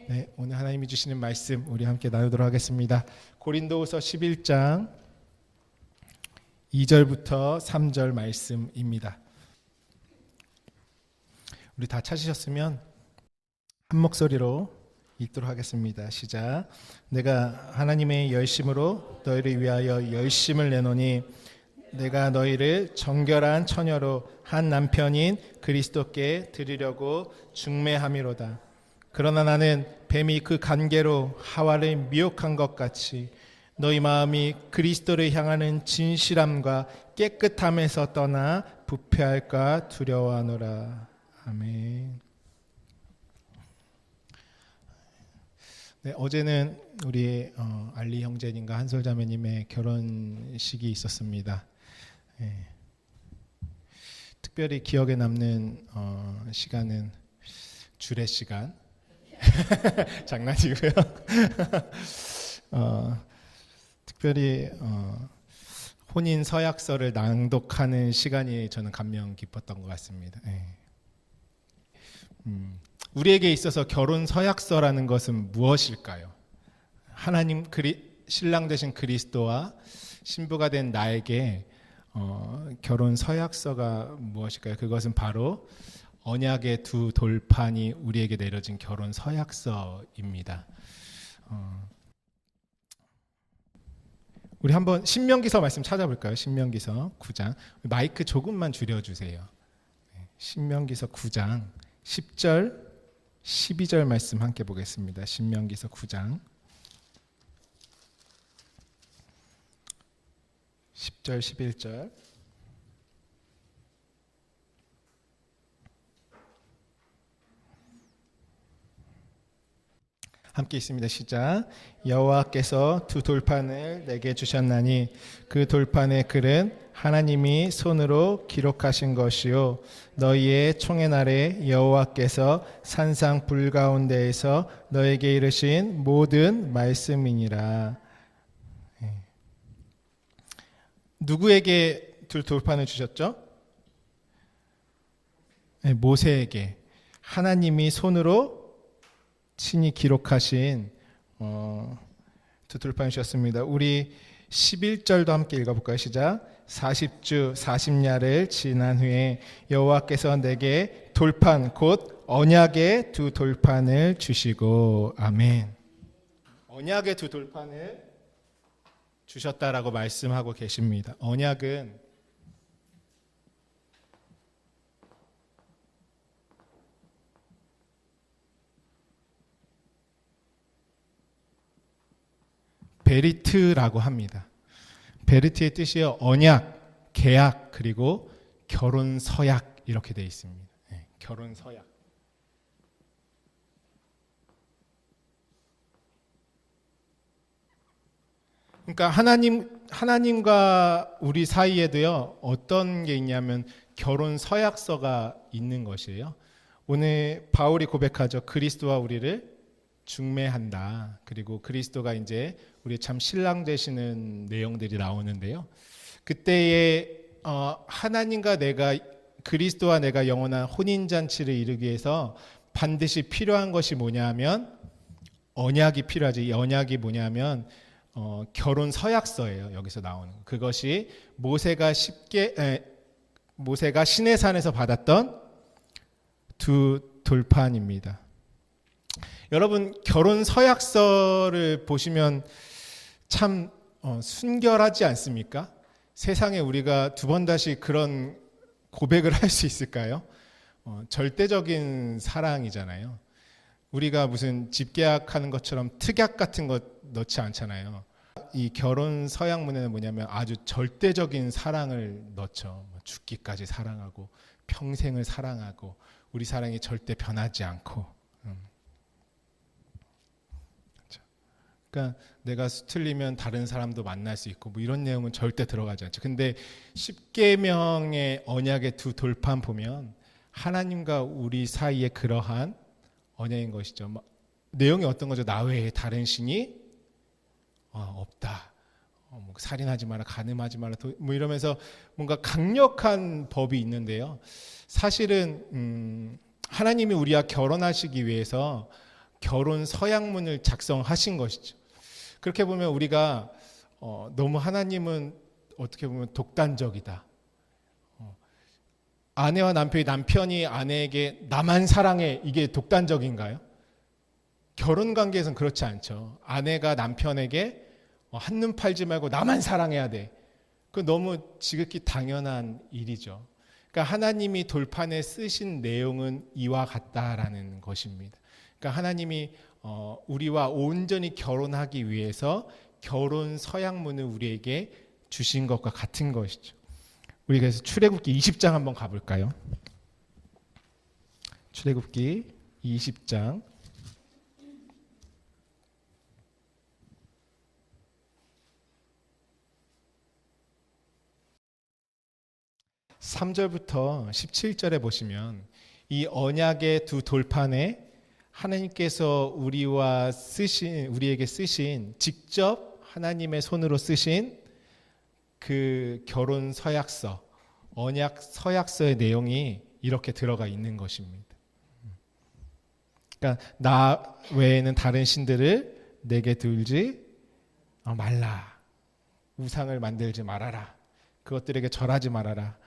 네, 오늘 하나님이 주시는 말씀 우리 함께 나누도록 하겠습니다. 고린도후서 11장 2절부터 3절 말씀입니다. 우리 다 찾으셨으면 한 목소리로 읽도록 하겠습니다. 시작. 내가 하나님의 열심으로 너희를 위하여 열심을 내노니 내가 너희를 정결한 처녀로 한 남편인 그리스도께 드리려고 중매함이로다. 그러나 나는 뱀이 그 간계로 하와를 미혹한 것 같이 너희 마음이 그리스도를 향하는 진실함과 깨끗함에서 떠나 부패할까 두려워하노라. 아멘. 네, 어제는 우리 알리 형제님과 한솔 자매님의 결혼식이 있었습니다. 네. 특별히 기억에 남는 시간은 주례 시간. 장난이고요. 특별히 혼인 서약서를 낭독하는 시간이 저는 감명 깊었던 것 같습니다. 네. 우리에게 있어서 결혼 서약서라는 것은 무엇일까요? 하나님 신랑 되신 그리스도와 신부가 된 나에게 결혼 서약서가 무엇일까요? 그것은 바로 언약의 두 돌판이 우리에게 내려진 결혼 서약서입니다. 우리 한번 신명기서 말씀 찾아볼까요? 신명기서 9장. 마이크 조금만 줄여주세요. 신명기서 9장 10절 12절 말씀 함께 보겠습니다. 신명기서 9장 10절 11절. 함께 있습니다. 시작. 여호와께서 두 돌판을 내게 주셨나니 그 돌판의 글은 하나님이 손으로 기록하신 것이요 너희의 총의 날에 여호와께서 산상 불 가운데에서 너에게 이르신 모든 말씀이니라. 누구에게 두 돌판을 주셨죠? 모세에게 하나님이 손으로 친히 기록하신 두 돌판을 주셨습니다. 우리 11절도 함께 읽어볼까요? 시작. 40주 40야를 지난 후에 여호와께서 내게 돌판 곧 언약의 두 돌판을 주시고. 아멘. 언약의 두 돌판을 주셨다라고 말씀하고 계십니다. 언약은 베리트라고 합니다. 베리트의 뜻이요 언약, 계약, 그리고 결혼 서약 이렇게 되어 있습니다. 네, 결혼 서약. 그러니까 하나님과 우리 사이에도요 어떤 게 있냐면 결혼 서약서가 있는 것이에요. 오늘 바울이 고백하죠. 그리스도와 우리를 중매한다. 그리고 그리스도가 이제 우리 참 신랑 되시는 내용들이 나오는데요. 그때에 하나님과 내가 그리스도와 내가 영원한 혼인잔치를 이루기 위해서 반드시 필요한 것이 뭐냐면 언약이 필요하죠. 이 언약이 뭐냐면 결혼 서약서예요. 여기서 나오는 그것이 모세가 시내산에서 받았던 두 돌판입니다. 여러분 결혼 서약서를 보시면 참 순결하지 않습니까? 세상에 우리가 두 번 다시 그런 고백을 할 수 있을까요? 절대적인 사랑이잖아요. 우리가 무슨 집계약하는 것처럼 특약 같은 것 넣지 않잖아요. 이 결혼 서약문에는 뭐냐면 아주 절대적인 사랑을 넣죠. 죽기까지 사랑하고 평생을 사랑하고 우리 사랑이 절대 변하지 않고. 그러니까 내가 틀리면 다른 사람도 만날 수 있고 뭐 이런 내용은 절대 들어가지 않죠. 근데 십계명의 언약의 두 돌판 보면 하나님과 우리 사이에 그러한 언약인 것이죠. 내용이 어떤 거죠? 나 외에 다른 신이 없다. 뭐 살인하지 마라, 간음하지 마라, 뭐 이러면서 뭔가 강력한 법이 있는데요. 사실은 하나님이 우리와 결혼하시기 위해서 결혼 서약문을 작성하신 것이죠. 그렇게 보면 우리가 너무 하나님은 어떻게 보면 독단적이다. 아내와 남편이 아내에게 나만 사랑해, 이게 독단적인가요? 결혼 관계에서는 그렇지 않죠. 아내가 남편에게 한눈 팔지 말고 나만 사랑해야 돼. 그 너무 지극히 당연한 일이죠. 그러니까 하나님이 돌판에 쓰신 내용은 이와 같다라는 것입니다. 그러니까 하나님이 우리와 온전히 결혼하기 위해서 결혼 서약문을 우리에게 주신 것과 같은 것이죠. 우리 그래서 출애굽기 20장 한번 가볼까요? 출애굽기 20장 3절부터 17절에 보시면 이 언약의 두 돌판에 하나님께서 우리에게 쓰신 직접 하나님의 손으로 쓰신 그 결혼 서약서, 언약 서약서의 내용이 이렇게 들어가 있는 것입니다. 그러니까 나 외에는 다른 신들을 내게 두지 말라. 우상을 만들지 말아라. 그것들에게 절하지 말아라.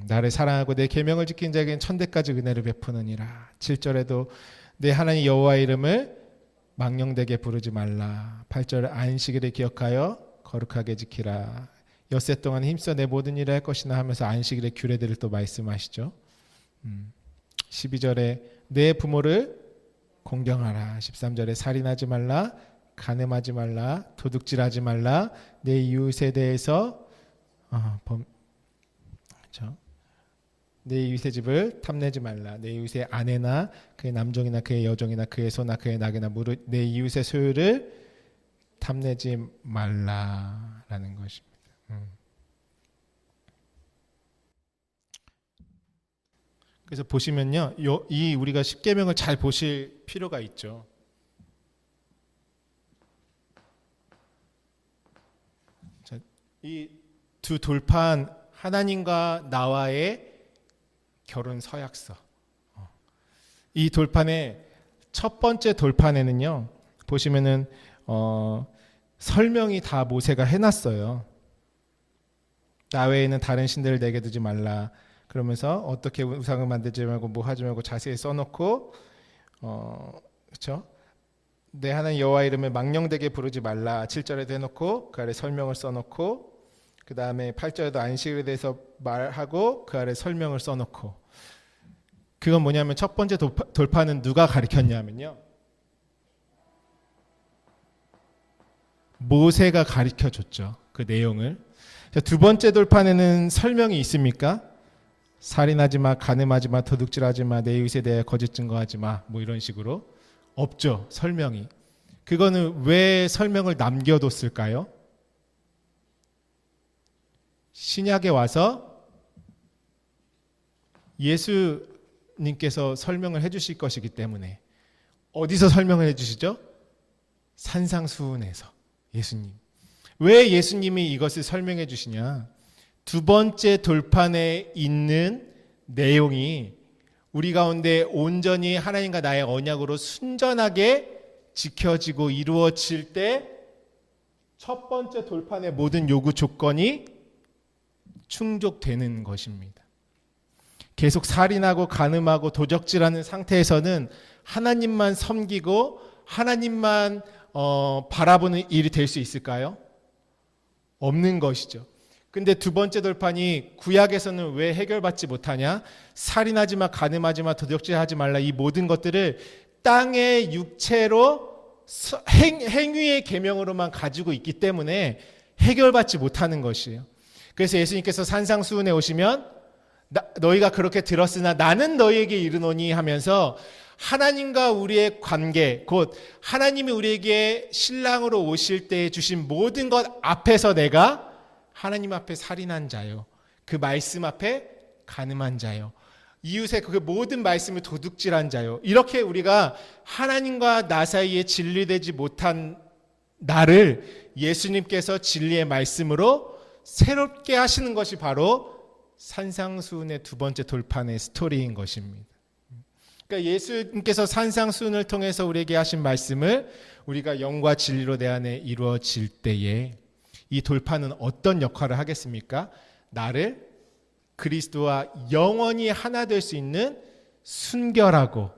나를 사랑하고 내 계명을 지킨 자에게는 천대까지 은혜를 베푸느니라. 7절에도 내 하나님 여호와의 이름을 망령되게 부르지 말라. 8절 안식일을 기억하여 거룩하게 지키라. 엿새 동안 힘써 내 모든 일을 할 것이나 하면서 안식일의 규례들을 또 말씀하시죠. 12절에 내 부모를 공경하라. 13절에 살인하지 말라. 간음하지 말라. 도둑질하지 말라. 내 이웃에 대해서 내 이웃의 집을 탐내지 말라. 내 이웃의 아내나 그의 남종이나 그의 여종이나 그의 소나 그의 낙이나 내 이웃의 소유를 탐내지 말라라는 것입니다. 그래서 보시면요, 이 우리가 십계명을 잘 보실 필요가 있죠. 이 두 돌판, 하나님과 나와의 결혼 서약서. 이 돌판의 첫 번째 돌판에는요, 보시면은 설명이 다 모세가 해놨어요. 나 외에는 다른 신들을 내게 두지 말라. 그러면서 어떻게 우상을 만들지 말고 뭐 하지 말고 자세히 써놓고, 그렇죠? 내 하나님 여호와 이름을 망령되게 부르지 말라. 7절에도 해놓고 그 아래 설명을 써놓고, 그 다음에 8절에도 안식일에 대해서 말하고 그 아래 설명을 써놓고. 그건 뭐냐면 첫 번째 돌판은 누가 가르쳤냐면요, 모세가 가르쳐줬죠. 그 내용을. 두 번째 돌판에는 설명이 있습니까? 살인하지 마, 간음하지 마, 도둑질하지 마, 내 이웃에 대해 거짓 증거하지 마, 뭐 이런 식으로 없죠. 설명이. 그거는 왜 설명을 남겨뒀을까요? 신약에 와서 예수님께서 설명을 해주실 것이기 때문에. 어디서 설명을 해주시죠? 산상수훈에서. 예수님. 왜 예수님이 이것을 설명해 주시냐? 두 번째 돌판에 있는 내용이 우리 가운데 온전히 하나님과 나의 언약으로 순전하게 지켜지고 이루어질 때 첫 번째 돌판의 모든 요구 조건이 충족되는 것입니다. 계속 살인하고 간음하고 도적질하는 상태에서는 하나님만 섬기고 하나님만 바라보는 일이 될 수 있을까요? 없는 것이죠. 근데 두 번째 돌판이 구약에서는 왜 해결받지 못하냐? 살인하지 마, 간음하지 마, 도둑질하지 말라, 이 모든 것들을 땅의 육체로 행위의 계명으로만 가지고 있기 때문에 해결받지 못하는 것이에요. 그래서 예수님께서 산상수훈에 오시면 너희가 그렇게 들었으나 나는 너희에게 이르노니 하면서 하나님과 우리의 관계, 곧 하나님이 우리에게 신랑으로 오실 때 주신 모든 것 앞에서 내가 하나님 앞에 살인한 자요, 그 말씀 앞에 간음한 자요, 이웃의 그 모든 말씀을 도둑질한 자요, 이렇게 우리가 하나님과 나 사이에 진리되지 못한 나를 예수님께서 진리의 말씀으로 새롭게 하시는 것이 바로 산상수훈의 두 번째 돌판의 스토리인 것입니다. 그러니까 예수님께서 산상수훈을 통해서 우리에게 하신 말씀을 우리가 영과 진리로 내 안에 이루어질 때에 이 돌판은 어떤 역할을 하겠습니까? 나를 그리스도와 영원히 하나 될 수 있는 순결하고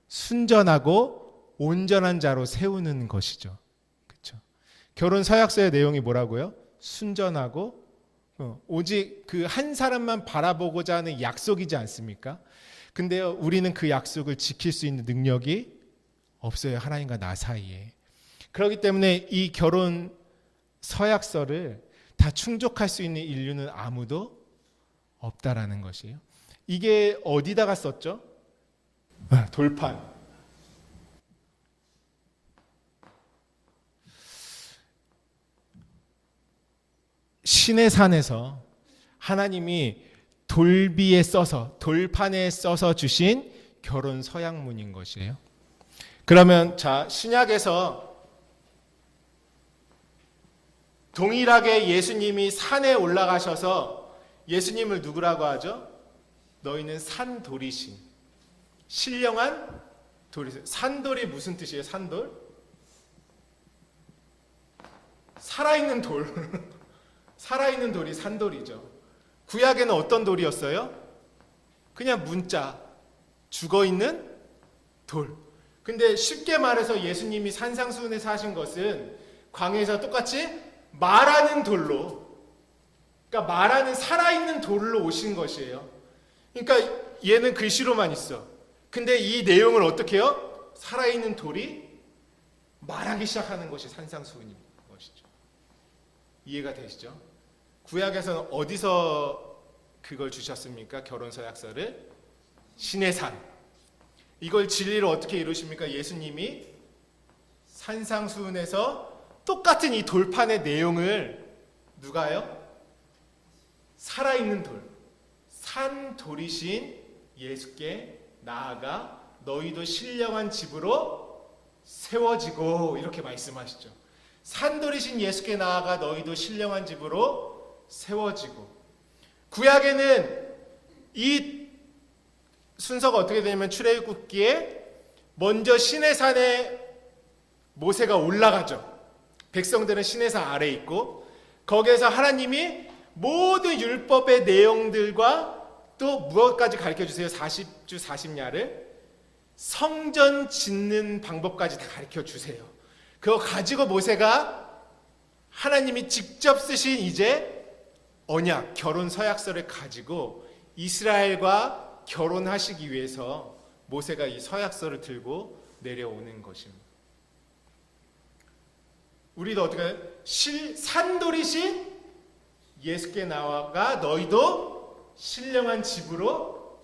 순전하고 온전한 자로 세우는 것이죠. 그렇죠? 결혼 서약서의 내용이 뭐라고요? 순전하고 오직 그 한 사람만 바라보고자 하는 약속이지 않습니까? 근데요, 우리는 그 약속을 지킬 수 있는 능력이 없어요. 하나님과 나 사이에. 그렇기 때문에 이 결혼 서약서를 다 충족할 수 있는 인류는 아무도 없다라는 것이에요. 이게 어디다가 썼죠? 돌판. 시내산에서 하나님이 돌비에 써서 돌판에 써서 주신 결혼 서약문인 것이에요. 그러면 자, 신약에서 동일하게 예수님이 산에 올라가셔서 예수님을 누구라고 하죠? 너희는 산돌이신 신령한 돌이신. 산돌이 무슨 뜻이에요? 산돌? 살아있는 돌. 살아있는 돌이 산돌이죠. 구약에는 어떤 돌이었어요? 그냥 문자, 죽어있는 돌. 근데 쉽게 말해서 예수님이 산상수훈에서 하신 것은 광야에서 똑같이 말하는 돌로, 그러니까 말하는 살아있는 돌로 오신 것이에요. 그러니까 얘는 글씨로만 있어. 근데 이 내용을 어떻게 해요? 살아있는 돌이 말하기 시작하는 것이 산상수훈인 것이죠. 이해가 되시죠? 구약에서는 어디서 그걸 주셨습니까? 결혼서약서를? 시내산. 이걸 진리로 어떻게 이루십니까? 예수님이 산상수훈에서 똑같은 이 돌판의 내용을 누가요? 살아있는 돌, 산돌이신 예수께 나아가 너희도 신령한 집으로 세워지고 이렇게 말씀하시죠. 산돌이신 예수께 나아가 너희도 신령한 집으로 세워지고. 구약에는 이 순서가 어떻게 되냐면 출애굽기에 먼저 시내산에 모세가 올라가죠. 백성들은 시내산 아래에 있고 거기에서 하나님이 모든 율법의 내용들과 또 무엇까지 가르쳐주세요? 40주 40야를 성전 짓는 방법까지 다 가르쳐주세요. 그거 가지고 모세가 하나님이 직접 쓰신 이제 언약, 결혼 서약서를 가지고 이스라엘과 결혼하시기 위해서 모세가 이 서약서를 들고 내려오는 것입니다. 우리도 어떻게 산돌이신 예수께 나아가 너희도 신령한 집으로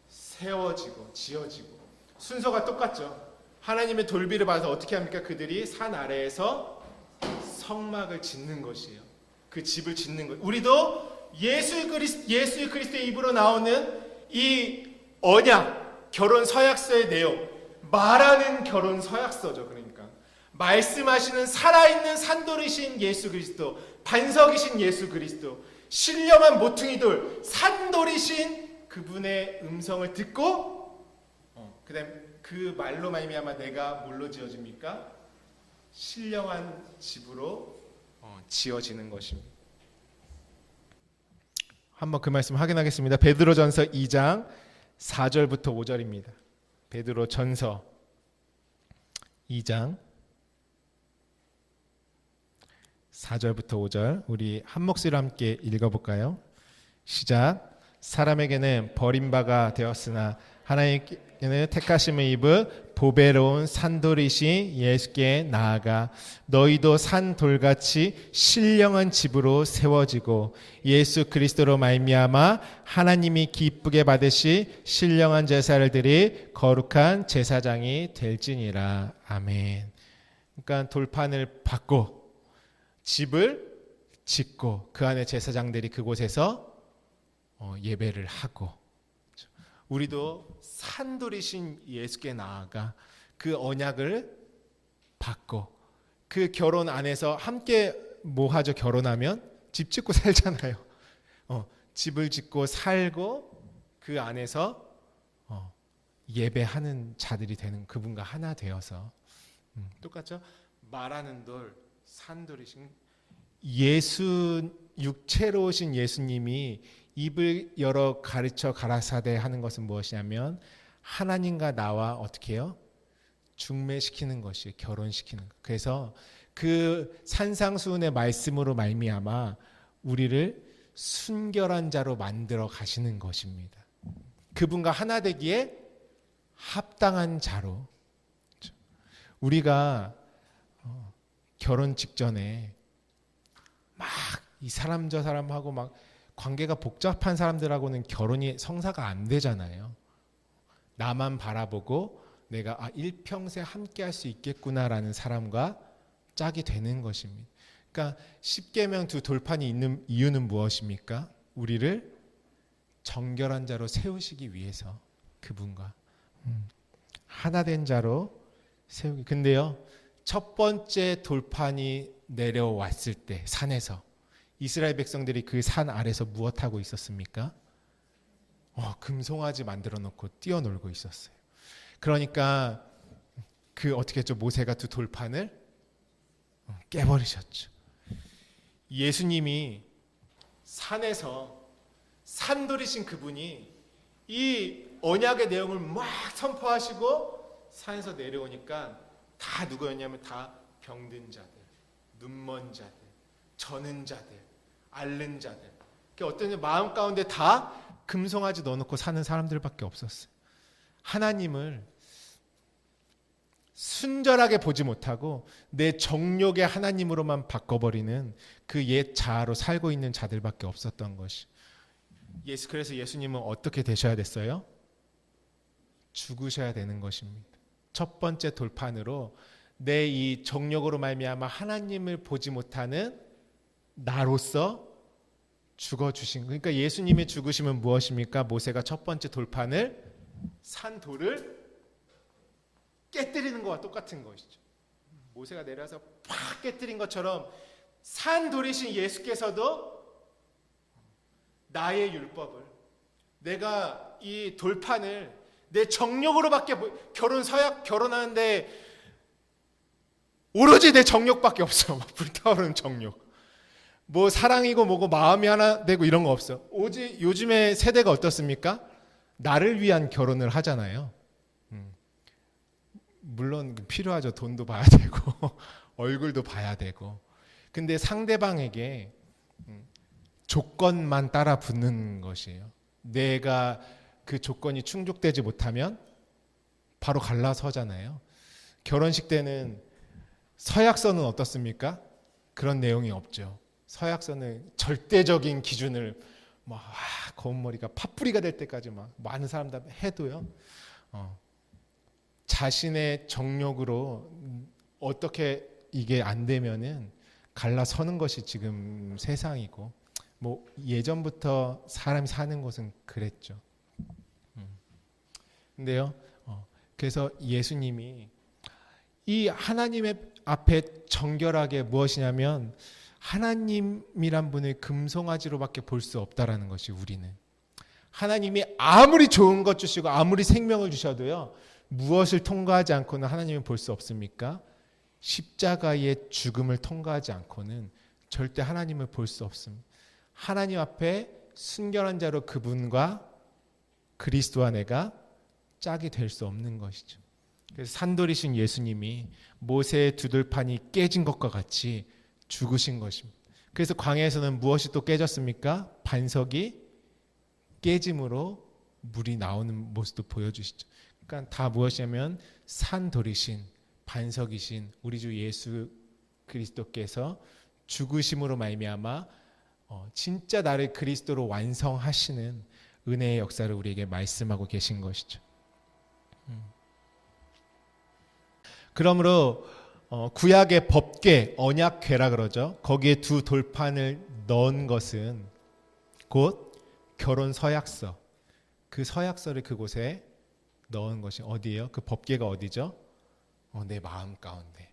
세워지고 지어지고. 순서가 똑같죠. 하나님의 돌비를 받아서 어떻게 합니까? 그들이 산 아래에서 성막을 짓는 것이에요. 그 집을 짓는 것. 우리도 예수 그리스도의 입으로 나오는 이 언약, 결혼 서약서의 내용, 말하는 결혼 서약서죠. 그러니까 말씀하시는 살아있는 산돌이신 예수 그리스도, 반석이신 예수 그리스도, 신령한 모퉁이돌, 산돌이신 그분의 음성을 듣고 그다음 그 말로 말미암아 내가 뭘로 지어집니까? 신령한 집으로 지어지는 것입니다. 한번 그 말씀 확인하겠습니다. 베드로전서 2장 4절부터 5절입니다. 베드로전서 2장 4절부터 5절 우리 한 목소리로 함께 읽어볼까요? 시작. 사람에게는 버림바가 되었으나 하나님께는 택하심을 입은 보배로운 산돌이신 예수께 나아가 너희도 산돌같이 신령한 집으로 세워지고 예수 그리스도로 말미암아 하나님이 기쁘게 받으시 신령한 제사를 드리 거룩한 제사장이 될지니라. 아멘. 그러니까 돌판을 받고 집을 짓고 그 안에 제사장들이 그곳에서 예배를 하고, 우리도 산돌이신 예수께 나아가 그 언약을 받고 그 결혼 안에서 함께 뭐 하죠? 결혼하면 집 짓고 살잖아요. 집을 짓고 살고 그 안에서 예배하는 자들이 되는, 그분과 하나 되어서. 똑같죠? 말하는 돌, 산돌이신 육체로 오신 예수님이 입을 열어 가르쳐 가라사대 하는 것은 무엇이냐면 하나님과 나와 어떻게 해요? 중매시키는 것이, 결혼시키는 것. 그래서 그 산상수훈의 말씀으로 말미암아 우리를 순결한 자로 만들어 가시는 것입니다. 그분과 하나 되기에 합당한 자로. 우리가 결혼 직전에 막 이 사람 저 사람하고 막 관계가 복잡한 사람들하고는 결혼이 성사가 안 되잖아요. 나만 바라보고 내가 일평생 함께 할 수 있겠구나라는 사람과 짝이 되는 것입니다. 그러니까 십계명 두 돌판이 있는 이유는 무엇입니까? 우리를 정결한 자로 세우시기 위해서, 그분과 하나 된 자로 세우기. 근데요, 첫 번째 돌판이 내려왔을 때 산에서 이스라엘 백성들이 그 산 아래서 무엇하고 있었습니까? 금송아지 만들어 놓고 뛰어놀고 있었어요. 그러니까 그 어떻게 했죠? 모세가 두 돌판을 깨버리셨죠. 예수님이 산에서 산돌이신 그분이 이 언약의 내용을 막 선포하시고 산에서 내려오니까 다 누구였냐면 다 병든 자들, 눈먼 자들, 저는 자들, 앓는 자들. 어떤 마음 가운데 다 금송아지 넣어놓고 사는 사람들밖에 없었어요. 하나님을 순전하게 보지 못하고 내 정욕의 하나님으로만 바꿔버리는 그 옛 자아로 살고 있는 자들밖에 없었던 것이. 그래서 예수님은 어떻게 되셔야 됐어요? 죽으셔야 되는 것입니다. 첫 번째 돌판으로 내 이 정욕으로 말미암아 하나님을 보지 못하는 나로서 죽어주신. 그러니까 예수님의 죽으심은 무엇입니까? 모세가 첫 번째 돌판을, 산 돌을 깨뜨리는 것과 똑같은 것이죠. 모세가 내려와서 팍 깨뜨린 것처럼 산 돌이신 예수께서도 나의 율법을, 내가 이 돌판을 내 정욕으로밖에, 결혼하는데 오로지 내 정욕밖에 없어. 막 불타오르는 정욕. 뭐 사랑이고 뭐고 마음이 하나 되고 이런 거 없어. 오직 요즘의 세대가 어떻습니까? 나를 위한 결혼을 하잖아요. 물론 필요하죠. 돈도 봐야 되고 얼굴도 봐야 되고. 근데 상대방에게 조건만 따라 붙는 것이에요. 내가 그 조건이 충족되지 못하면 바로 갈라서잖아요. 결혼식 때는 서약서는 어떻습니까? 그런 내용이 없죠. 서약서는 절대적인 기준을 막 검은머리가 팥뿌리가 될 때까지 막 많은 사람들 해도요. 자신의 정욕으로 어떻게 이게 안 되면은 갈라서는 것이 지금 세상이고, 뭐 예전부터 사람이 사는 곳은 그랬죠. 근데요, 그래서 예수님이 이 하나님의 앞에 정결하게 무엇이냐면 하나님이란 분을 금송아지로밖에 볼 수 없다라는 것이, 우리는 하나님이 아무리 좋은 것 주시고 아무리 생명을 주셔도요, 무엇을 통과하지 않고는 하나님을 볼 수 없습니까? 십자가의 죽음을 통과하지 않고는 절대 하나님을 볼 수 없습니다. 하나님 앞에 순결한 자로 그분과 그리스도와 내가 짝이 될 수 없는 것이죠. 그래서 산돌이신 예수님이 모세의 두 돌판이 깨진 것과 같이 죽으신 것입니다. 그래서 광야에서는 무엇이 또 깨졌습니까? 반석이 깨짐으로 물이 나오는 모습도 보여주시죠. 그러니까 다 무엇이냐면 산돌이신, 반석이신 우리 주 예수 그리스도께서 죽으심으로 말미암아 진짜 나를 그리스도로 완성하시는 은혜의 역사를 우리에게 말씀하고 계신 것이죠. 그러므로 구약의 법궤, 언약궤라 그러죠. 거기에 두 돌판을 넣은 것은 곧 결혼 서약서, 그 서약서를 그곳에 넣은 것이 어디예요? 그 법궤가 어디죠? 내 마음 가운데.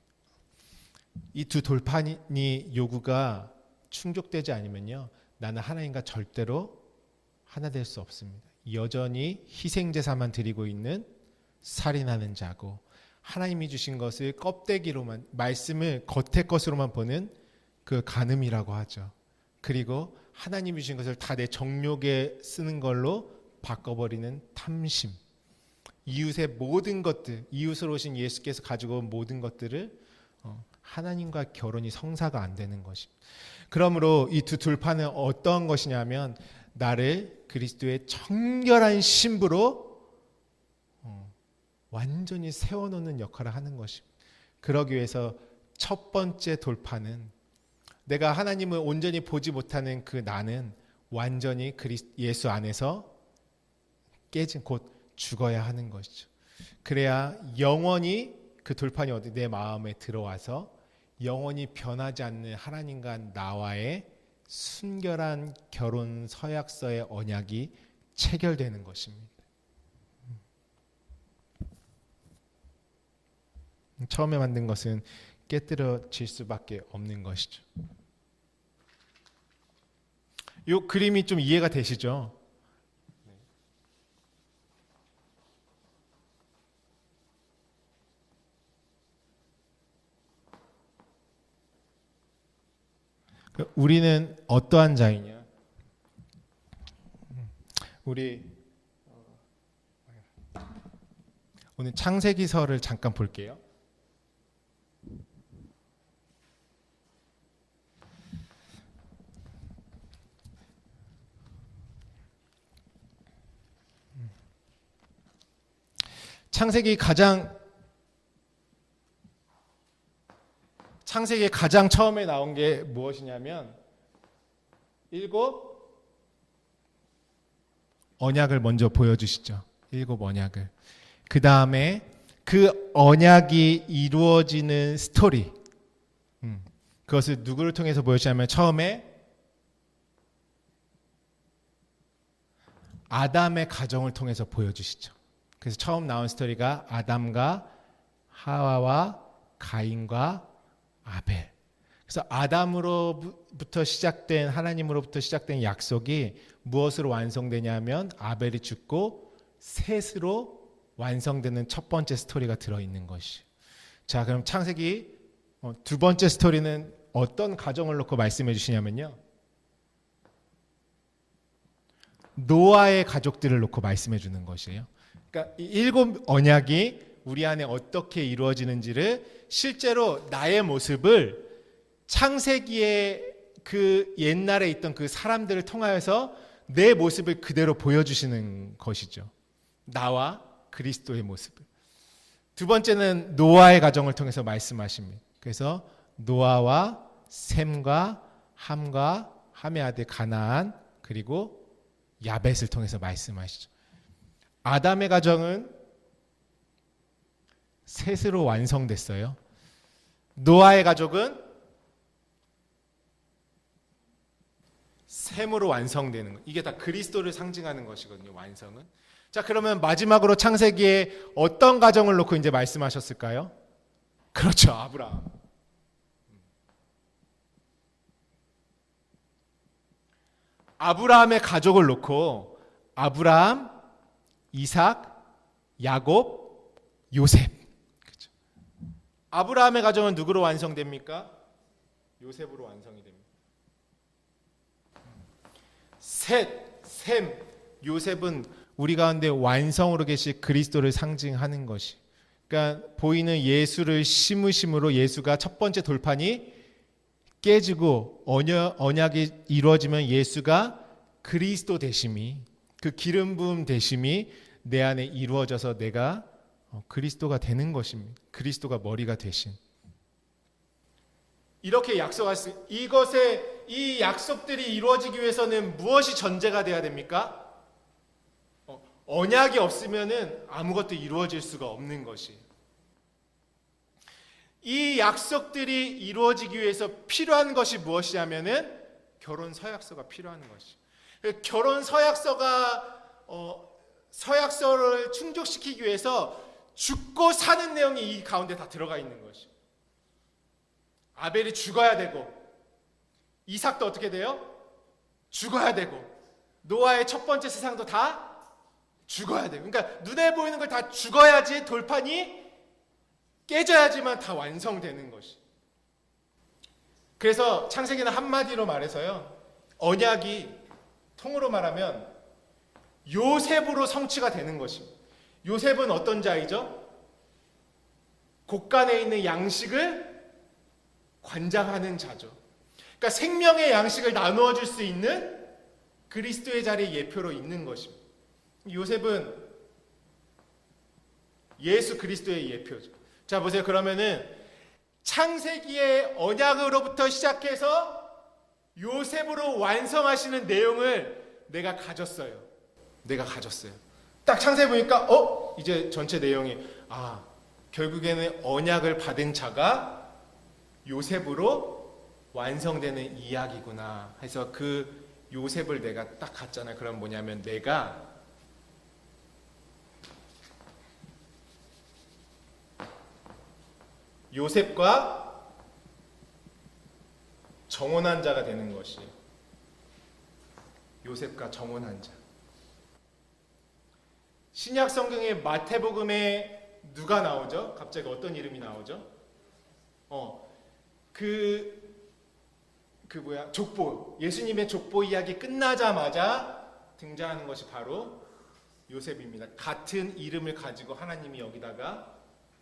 이 두 돌판이 요구가 충족되지 않으면요, 나는 하나님과 절대로 하나 될 수 없습니다. 여전히 희생제사만 드리고 있는 살인하는 자고, 하나님이 주신 것을 껍데기로만, 말씀을 겉의 것으로만 보는 그 간음이라고 하죠. 그리고 하나님이 주신 것을 다 내 정욕에 쓰는 걸로 바꿔버리는 탐심. 이웃의 모든 것들, 이웃으로 오신 예수께서 가지고 온 모든 것들을 하나님과 결혼이 성사가 안 되는 것입니다. 그러므로 이 두 돌파는 어떤 것이냐면, 나를 그리스도의 정결한 신부로 완전히 세워놓는 역할을 하는 것입니다. 그러기 위해서 첫 번째 돌파는, 내가 하나님을 온전히 보지 못하는 그 나는 완전히 예수 안에서 깨진, 곧 죽어야 하는 것이죠. 그래야 영원히 그 돌판이 어디 내 마음에 들어와서 영원히 변하지 않는 하나님과 나와의 순결한 결혼 서약서의 언약이 체결되는 것입니다. 처음에 만든 것은 깨뜨려질 수밖에 없는 것이죠. 이 그림이 좀 이해가 되시죠? 우리는 어떠한 자이냐? 우리 오늘 창세기서를 잠깐 볼게요. 창세기 가장 처음에 나온 게 무엇이냐면 7 언약을 먼저 보여주시죠. 7 언약을. 그 다음에 그 언약이 이루어지는 스토리, 그것을 누구를 통해서 보여주냐면 처음에 아담의 가정을 통해서 보여주시죠. 그래서 처음 나온 스토리가 아담과 하와와 가인과 아벨. 그래서 아담으로부터 시작된, 하나님으로부터 시작된 약속이 무엇으로 완성되냐면 아벨이 죽고 셋으로 완성되는 첫 번째 스토리가 들어있는 것이. 자, 그럼 창세기 두 번째 스토리는 어떤 가정을 놓고 말씀해 주시냐면요, 노아의 가족들을 놓고 말씀해 주는 것이에요. 그러니까 이 7 언약이 우리 안에 어떻게 이루어지는지를, 실제로 나의 모습을 창세기에 그 옛날에 있던 그 사람들을 통하여서 내 모습을 그대로 보여주시는 것이죠. 나와 그리스도의 모습을. 두 번째는 노아의 가정을 통해서 말씀하십니다. 그래서 노아와 셈과 함과 함의 아들 가나안, 그리고 야벳을 통해서 말씀하시죠. 아담의 가정은 셋으로 완성됐어요. 노아의 가족은 셈으로 완성되는 것. 이게 다 그리스도를 상징하는 것이거든요, 완성은. 자, 그러면 마지막으로 창세기에 어떤 가정을 놓고 이제 말씀하셨을까요? 그렇죠, 아브라함. 아브라함의 가족을 놓고 아브라함, 이삭, 야곱, 요셉. 그렇죠. 아브라함의 가정은 누구로 완성됩니까? 요셉으로 완성이 됩니다. 셋, 셈, 요셉은 우리 가운데 완성으로 계신 그리스도를 상징하는 것이. 그러니까 보이는 예수를 심으심으로 예수가 첫 번째 돌판이 깨지고 언약이 이루어지면 예수가 그리스도 되심이, 그 기름 부음 되심이 내 안에 이루어져서 내가 그리스도가 되는 것입니다. 그리스도가 머리가 되신. 이렇게 약속하신 이 약속들이 이루어지기 위해서는 무엇이 전제가 돼야 됩니까? 언약이 없으면은 아무것도 이루어질 수가 없는 것이. 이 약속들이 이루어지기 위해서 필요한 것이 무엇이냐면은 결혼 서약서가 필요한 것이. 결혼 서약서를 충족시키기 위해서 죽고 사는 내용이 이 가운데 다 들어가 있는 것이. 아벨이 죽어야 되고, 이삭도 어떻게 돼요? 죽어야 되고, 노아의 첫 번째 세상도 다 죽어야 돼요. 그러니까 눈에 보이는 걸 다 죽어야지 돌판이 깨져야지만 다 완성되는 것이. 그래서 창세기는 한마디로 말해서요, 언약이 통으로 말하면 요셉으로 성취가 되는 것입니다. 요셉은 어떤 자이죠? 곳간에 있는 양식을 관장하는 자죠. 그러니까 생명의 양식을 나누어 줄 수 있는 그리스도의 자리에 예표로 있는 것입니다. 요셉은 예수 그리스도의 예표죠. 자, 보세요. 그러면은 창세기의 언약으로부터 시작해서 요셉으로 완성하시는 내용을 내가 가졌어요. 딱 창세기 보니까 이제 전체 내용이 결국에는 언약을 받은 자가 요셉으로 완성되는 이야기구나 해서 그 요셉을 내가 딱 갔잖아요. 그럼 뭐냐면 내가 요셉과 정혼한 자가 되는 것이, 요셉과 정혼한 자. 신약 성경의 마태복음에 누가 나오죠? 갑자기 어떤 이름이 나오죠? 족보. 예수님의 족보 이야기 끝나자마자 등장하는 것이 바로 요셉입니다. 같은 이름을 가지고 하나님이 여기다가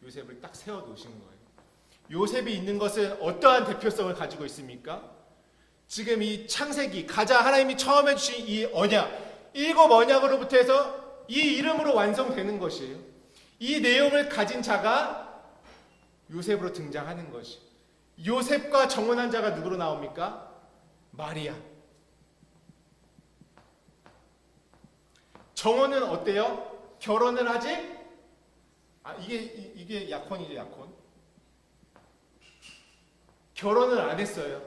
요셉을 딱 세워 놓으신 거예요. 요셉이 있는 것은 어떠한 대표성을 가지고 있습니까? 지금 이 창세기, 가장 하나님이 처음에 주신 이 언약, 7 언약으로부터 해서 이 이름으로 완성되는 것이에요. 이 내용을 가진 자가 요셉으로 등장하는 것이. 요셉과 정혼한 자가 누구로 나옵니까? 마리아. 정혼은 어때요? 결혼을 아직? 이게 약혼이죠, 약혼. 결혼을 안 했어요.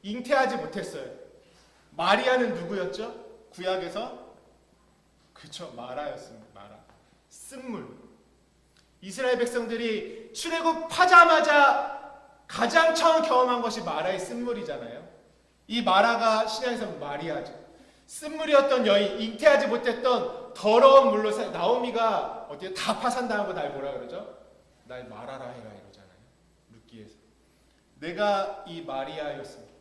잉태하지 못했어요. 마리아는 누구였죠? 구약에서? 그렇죠, 마라였습니다. 마라. 쓴물. 이스라엘 백성들이 출애굽하자마자 가장 처음 경험한 것이 마라의 쓴물이잖아요. 이 마라가 신약에서 마리아죠. 쓴물이었던 여인, 잉태하지 못했던 더러운 물로 나오미가 어디에 다 파산당하고 날 뭐라 그러죠? 날 마라라 해라 이러잖아요. 룻기에서. 내가 이 마리아였습니다.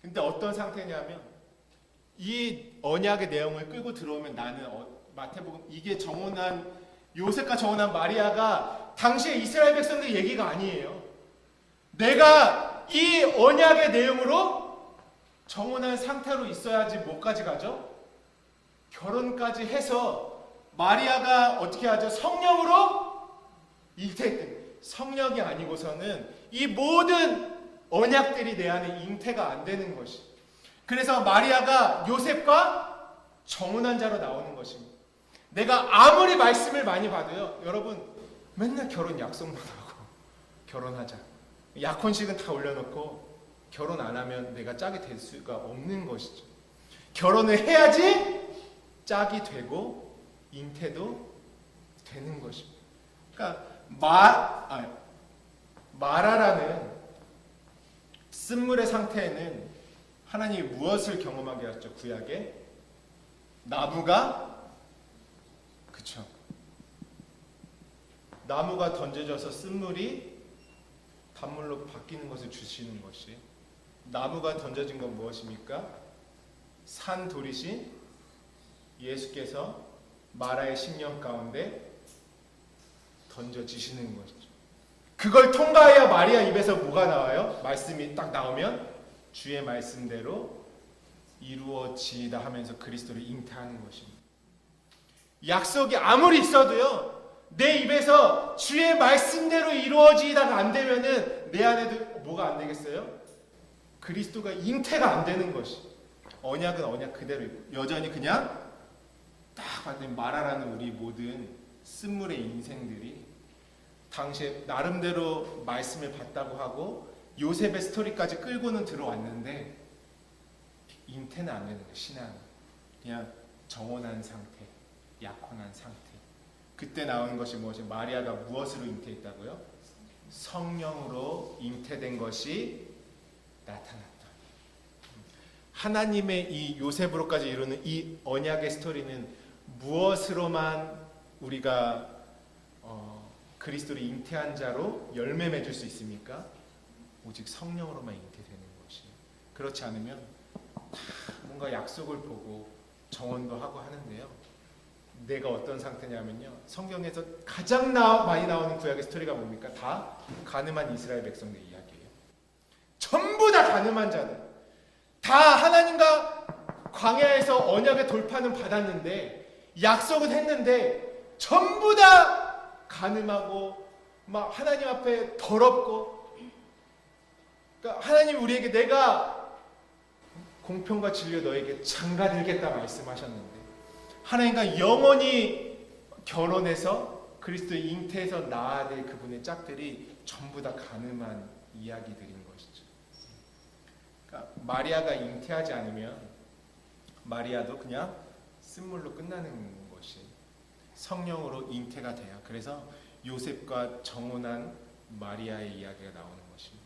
근데 어떤 상태냐면 이 언약의 내용을 끌고 들어오면 나는 마태복음 이게 정혼한 요셉과 정혼한 마리아가 당시에 이스라엘 백성들 얘기가 아니에요. 내가 이 언약의 내용으로 정혼한 상태로 있어야지 뭐까지 가죠? 결혼까지 해서 마리아가 어떻게 하죠? 성령으로 잉태했대. 성령이 아니고서는 이 모든 언약들이 내 안에 잉태가 안 되는 것이. 그래서 마리아가 요셉과 정혼한 자로 나오는 것입니다. 내가 아무리 말씀을 많이 받아요. 여러분 맨날 결혼 약속만 하고 결혼하자. 약혼식은 다 올려놓고 결혼 안 하면 내가 짝이 될 수가 없는 것이죠. 결혼을 해야지 짝이 되고 잉태도 되는 것입니다. 그러니까 마라라는 쓴물의 상태에는 하나님이 무엇을 경험하게 하셨죠? 구약에 나무가 그쵸. 나무가 던져져서 쓴물이 단물로 바뀌는 것을 주시는 것이. 나무가 던져진 건 무엇입니까? 산 돌이신 예수께서 마라의 심령 가운데 던져지시는 것이죠. 그걸 통과해야 마리아 입에서 뭐가 나와요? 말씀이 딱 나오면 주의 말씀대로 이루어지이다 하면서 그리스도를 잉태하는 것입니다. 약속이 아무리 있어도요, 내 입에서 주의 말씀대로 이루어지이다가 안 되면은 내 안에도 뭐가 안 되겠어요? 그리스도가 잉태가 안 되는 것이. 언약은 언약 그대로 있고 여전히 그냥 딱 받는 마라라는 우리 모든 쓴물의 인생들이 당시에 나름대로 말씀을 받다고 하고 요셉의 스토리까지 끌고는 들어왔는데 잉태는 안 되는 거예요. 신앙은 그냥 정혼한 상태, 약혼한 상태. 그때 나오는 것이 무엇이? 마리아가 무엇으로 잉태했다고요? 성령으로 잉태된 것이 나타났다. 하나님의 이 요셉으로까지 이루는 이 언약의 스토리는 무엇으로만 우리가 그리스도를 잉태한 자로 열매 맺을 수 있습니까? 오직 성령으로만 잉태되는 것이에요. 그렇지 않으면 뭔가 약속을 보고 정언도 하고 하는데요. 내가 어떤 상태냐면요. 성경에서 가장 많이 나오는 구약의 스토리가 뭡니까? 다 가늠한 이스라엘 백성들 이야기예요. 전부 다 가늠한 자들. 다 하나님과 광야에서 언약의 돌파는 받았는데 약속은 했는데 전부 다 가늠하고 막 하나님 앞에 더럽고, 그러니까 하나님 우리에게 내가 공평과 진리로 너에게 장가들겠다 말씀하셨는데 하나님과 영원히 결혼해서 그리스도의 잉태에서 낳아야 될 그분의 짝들이 전부 다 가늠한 이야기들인 것이죠. 그러니까 마리아가 잉태하지 않으면 마리아도 그냥 쓴물로 끝나는 것이 성령으로 잉태가 돼요. 그래서 요셉과 정혼한 마리아의 이야기가 나오는 것입니다.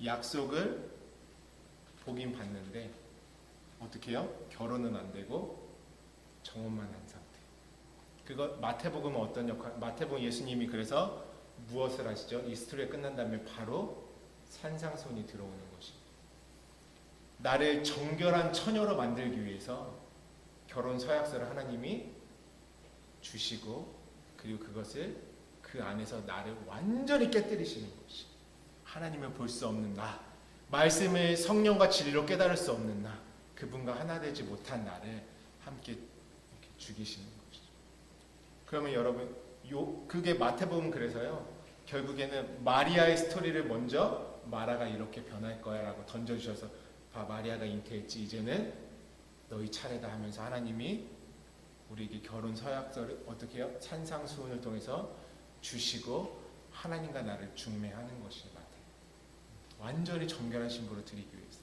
약속을 보긴 봤는데 어떻게 해요? 결혼은 안 되고 정혼만 한 상태. 그거 마태복음은 어떤 역할? 마태복음 예수님이 그래서 무엇을 하시죠? 이 스토리가 끝난 다음에 바로 산상수훈이 들어오는 것입니다. 나를 정결한 처녀로 만들기 위해서 결혼 서약서를 하나님이 주시고 그리고 그것을 그 안에서 나를 완전히 깨뜨리시는 것이 하나님을 볼 수 없는 나, 말씀을 성령과 진리로 깨달을 수 없는 나, 그분과 하나 되지 못한 나를 함께 이렇게 죽이시는 것이죠. 그러면 여러분, 그게 마태복음 그래서요. 결국에는 마리아의 스토리를 먼저 마라가 이렇게 변할 거야라고 던져주셔서 봐, 마리아가 잉태했지, 이제는 너희 차례다 하면서 하나님이 우리에게 결혼 서약서를 어떻게 해요? 산상수훈을 통해서 주시고 하나님과 나를 중매하는 것이 마태. 완전히 정결한 신부로 드리기 위해서.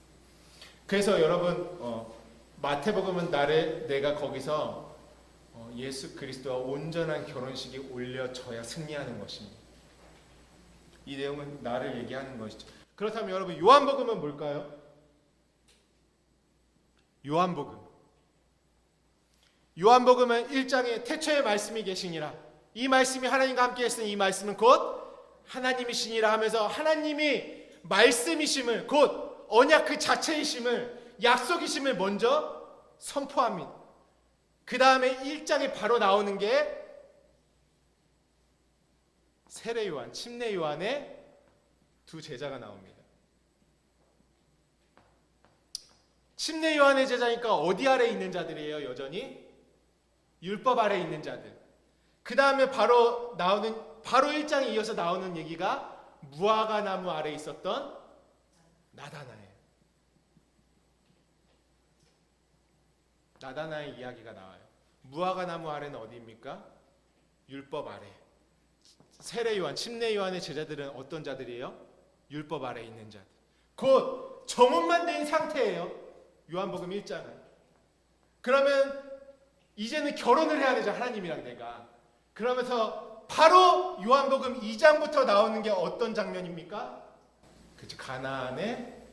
그래서 여러분 마태복음은 내가 거기서 예수 그리스도와 온전한 결혼식이 올려져야 승리하는 것입니다. 이 내용은 나를 얘기하는 것이죠. 그렇다면 여러분 요한복음은 뭘까요? 요한복음은 1장에 태초에 말씀이 계시니라. 이 말씀이 하나님과 함께 했으니 이 말씀은 곧 하나님이시니라 하면서 하나님이 말씀이심을, 곧 언약 그 자체이심을, 약속이심을 먼저 선포합니다. 그 다음에 1장에 바로 나오는 게 세례 요한, 침례 요한의 두 제자가 나옵니다. 침례 요한의 제자니까 어디 아래 있는 자들이에요? 여전히 율법 아래 있는 자들. 그 다음에 바로 1장에 이어서 나오는 얘기가 무화과 나무 아래 있었던 나다나엘. 나다나의 이야기가 나와요. 무화과 나무 아래는 어디입니까? 율법 아래. 세례 요한, 침례 요한의 제자들은 어떤 자들이에요? 율법 아래 있는 자들. 곧 정혼만 된 상태예요. 요한복음 1장은. 그러면 이제는 결혼을 해야 되죠. 하나님이랑 내가. 그러면서 바로 요한복음 2장부터 나오는 게 어떤 장면입니까? 그렇죠. 가나의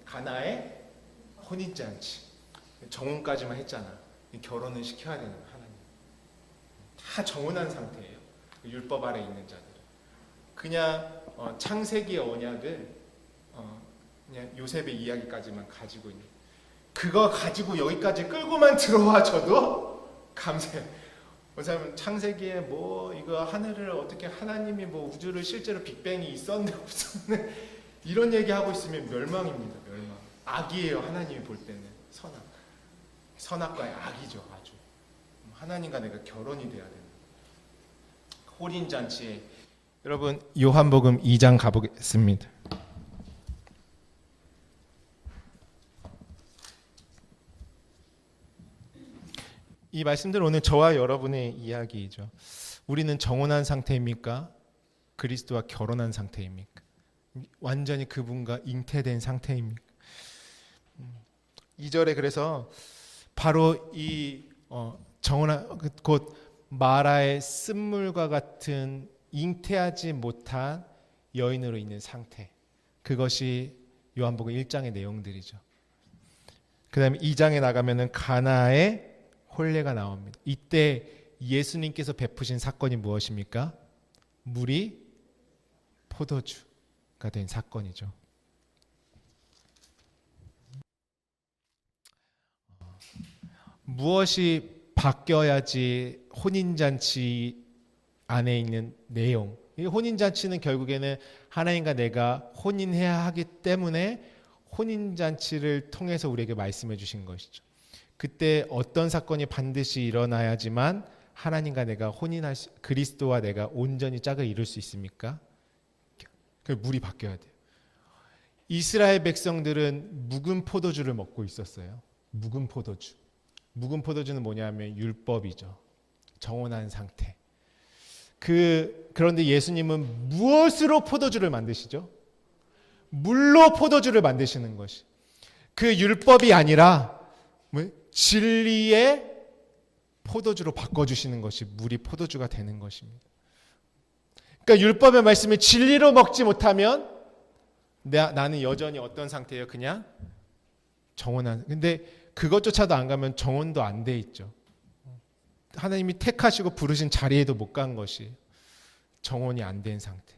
혼인잔치. 정혼까지만 했잖아. 결혼은 시켜야 되는 하나님. 다 정혼한 상태예요. 율법 아래 있는 자들. 그냥 창세기의 언약을 그냥 요셉의 이야기까지만 가지고 있는. 그거 가지고 여기까지 끌고만 들어와 줘도 감사해요. 왜냐하면 창세기에 이거 하늘을 어떻게 하나님이 우주를 실제로 빅뱅이 있었는데 없었는데 이런 얘기하고 있으면 멸망입니다. 멸망. 악이에요. 하나님이 볼 때는 선악과의 악이죠. 아주. 하나님과 내가 결혼이 돼야 됩니다. 혼인잔치에 여러분 요한복음 2장 가보겠습니다. 이 말씀들 오늘 저와 여러분의 이야기이죠. 우리는 정혼한 상태입니까? 그리스도와 결혼한 상태입니까? 완전히 그분과 잉태된 상태입니까? 2절에 그래서 바로 이 정혼한 곧 마라의 쓴물과 같은 잉태하지 못한 여인으로 있는 상태. 그것이 요한복음 1장의 내용들이죠. 그 다음에 2장에 나가면은 가나의 혼례가 나옵니다. 이때 예수님께서 베푸신 사건이 무엇입니까? 물이 포도주가 된 사건이죠. 무엇이 바뀌어야지 혼인잔치 안에 있는 내용, 이 혼인잔치는 결국에는 하나님과 내가 혼인해야 하기 때문에 혼인잔치를 통해서 우리에게 말씀해 주신 것이죠. 그때 어떤 사건이 반드시 일어나야지만 하나님과 내가 그리스도와 내가 온전히 짝을 이룰 수 있습니까? 그 물이 바뀌어야 돼요. 이스라엘 백성들은 묵은 포도주를 먹고 있었어요. 묵은 포도주. 묵은 포도주는 뭐냐면 율법이죠. 정혼한 상태. 그런데 예수님은 무엇으로 포도주를 만드시죠? 물로 포도주를 만드시는 것이. 그 율법이 아니라 진리의 포도주로 바꿔주시는 것이 물이 포도주가 되는 것입니다. 그러니까 율법의 말씀을 진리로 먹지 못하면 나는 여전히 어떤 상태예요? 그냥 정혼한. 근데 그것조차도 안 가면 정혼도 안 돼 있죠. 하나님이 택하시고 부르신 자리에도 못 간 것이 정혼이 안 된 상태.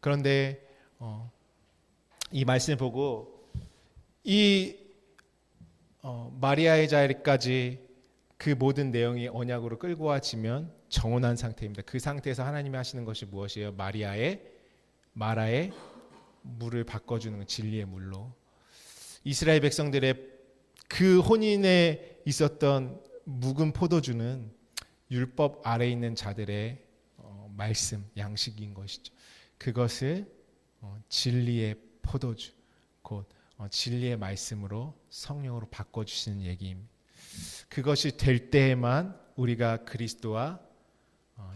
그런데 이 말씀을 보고 이 마리아의 자리까지 그 모든 내용이 언약으로 끌고 와지면 정혼한 상태입니다. 그 상태에서 하나님이 하시는 것이 무엇이에요? 마라의 물을 바꿔주는 진리의 물로. 이스라엘 백성들의 그 혼인에 있었던 묵은 포도주는 율법 아래에 있는 자들의 말씀, 양식인 것이죠. 그것을 진리의 포도주, 곧 진리의 말씀으로 성령으로 바꿔주시는 얘기입니다. 그것이 될 때에만 우리가 그리스도와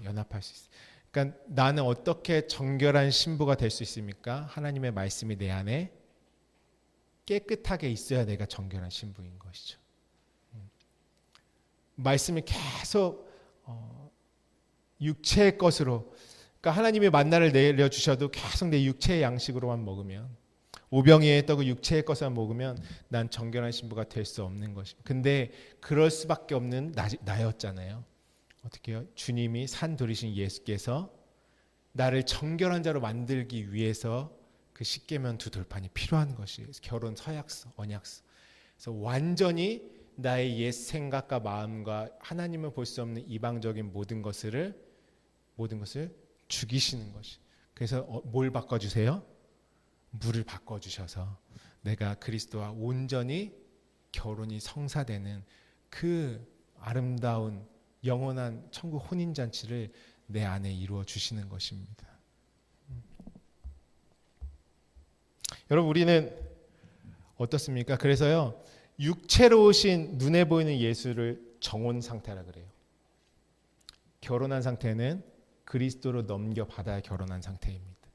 연합할 수 있어요. 그러니까 나는 어떻게 정결한 신부가 될 수 있습니까? 하나님의 말씀이 내 안에 깨끗하게 있어야 내가 정결한 신부인 것이죠. 말씀이 계속 육체의 것으로, 그러니까 하나님이 만나를 내려주셔도 계속 내 육체의 양식으로만 먹으면, 오병이의 떡을 육체의 것만 먹으면 난 정결한 신부가 될 수 없는 것입니다. 근데 그럴 수밖에 없는 나였잖아요. 어떻게 해요? 주님이 산들이신 예수께서 나를 정결한 자로 만들기 위해서 그 십계명 두 돌판이 필요한 것이 결혼 서약서, 언약서. 그래서 완전히 나의 옛 생각과 마음과 하나님을 볼 수 없는 이방적인 모든 것을 죽이시는 것이. 그래서 뭘 바꿔주세요? 물을 바꿔주셔서 내가 그리스도와 온전히 결혼이 성사되는 그 아름다운 영원한 천국 혼인잔치를 내 안에 이루어 주시는 것입니다. 여러분, 우리는 어떻습니까? 그래서요, 육체로 오신 눈에 보이는 예수를 정혼 상태라 그래요. 결혼한 상태는 그리스도로 넘겨받아야 결혼한 상태입니다.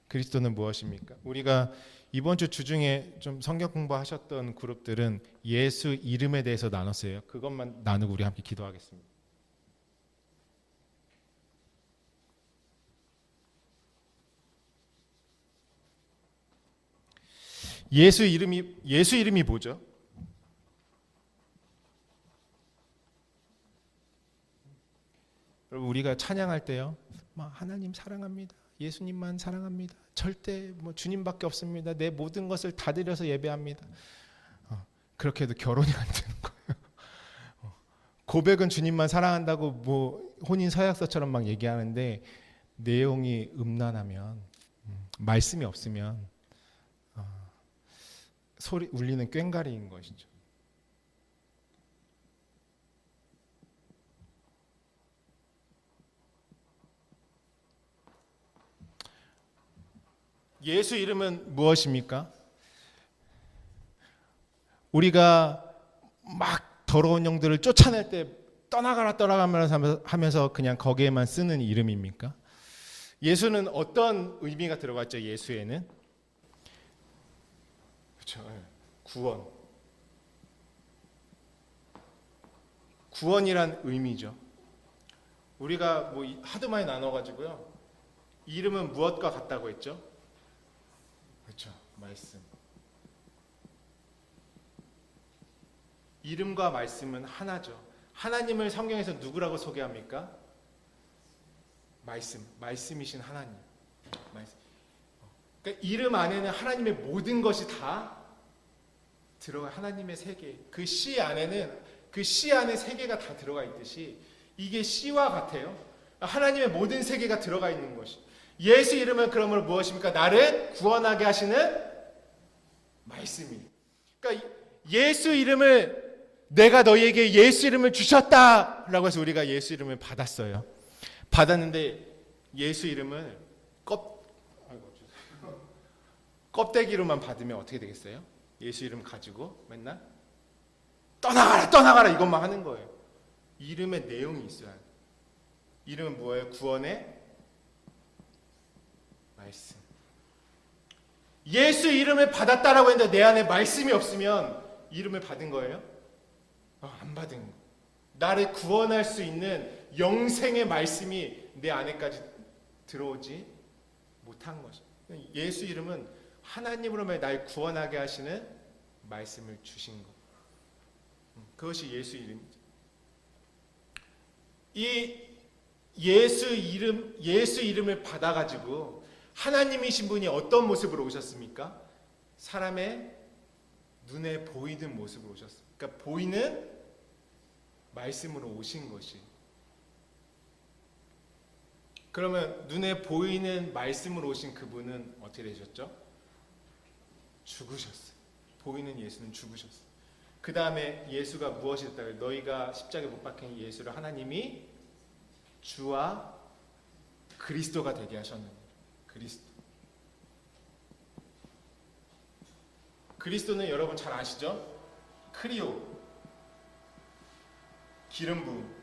그리스도는 무엇입니까? 우리가 이번 주 주중에 좀 성경 공부하셨던 그룹들은 예수 이름에 대해서 나눴어요. 그것만 나누고 우리 함께 기도하겠습니다. 예수 이름이 뭐죠? 여러분, 우리가 찬양할 때요, 하나님 사랑합니다, 예수님만 사랑합니다, 절대 주님밖에 없습니다, 내 모든 것을 다 드려서 예배합니다. 그렇게 해도 결혼이 안 되는 거예요. 고백은 주님만 사랑한다고 혼인 서약서처럼 막 얘기하는데 내용이 음란하면, 말씀이 없으면 소리 울리는 꽹과리인 것이죠. 예수 이름은 무엇입니까? 우리가 막 더러운 영들을 쫓아낼 때 떠나가면서 하면서 그냥 거기에만 쓰는 이름입니까? 예수는 어떤 의미가 들어갔죠? 예수에는 그렇죠. 구원이란 의미죠. 우리가 하도 많이 나눠가지고요, 이름은 무엇과 같다고 했죠? 그렇죠. 말씀. 이름과 말씀은 하나죠. 하나님을 성경에서 누구라고 소개합니까? 말씀이신 하나님. 말씀. 그러니까 이름 안에는 하나님의 모든 것이 다 들어가. 하나님의 세계. 그 씨 안에는 그 씨 안에 세계가 다 들어가 있듯이 이게 씨와 같아요. 하나님의 모든 세계가 들어가 있는 것이. 예수 이름은 그러므로 무엇입니까? 나를 구원하게 하시는 말씀이. 그러니까 예수 이름을 내가 너희에게 예수 이름을 주셨다라고 해서 우리가 예수 이름을 받았어요. 받았는데 예수 이름을 껍데기로만 받으면 어떻게 되겠어요? 예수 이름 가지고 맨날 떠나가라 이것만 하는 거예요. 이름의 내용이 있어야 돼요. 이름은 뭐예요? 구원의 말씀. 예수 이름을 받았다라고 했는데 내 안에 말씀이 없으면 이름을 받은 거예요? 안 받은 거. 나를 구원할 수 있는 영생의 말씀이 내 안에까지 들어오지 못한 것이죠. 예수 이름은 하나님으로만 날 구원하게 하시는 말씀을 주신 것. 그것이 예수 이름이죠. 이 예수 이름을 받아가지고 하나님이신 분이 어떤 모습으로 오셨습니까? 사람의 눈에 보이는 모습으로 오셨어요. 그러니까 보이는 말씀으로 오신 것이. 그러면 눈에 보이는 말씀으로 오신 그분은 어떻게 되셨죠? 죽으셨어요. 보이는 예수는 죽으셨어요. 그 다음에 예수가 무엇이 됐다고요? 너희가 십자가에 못 박힌 예수를 하나님이 주와 그리스도가 되게 하셨느니라. 그리스도는 여러분 잘 아시죠? 크리오, 기름 부음.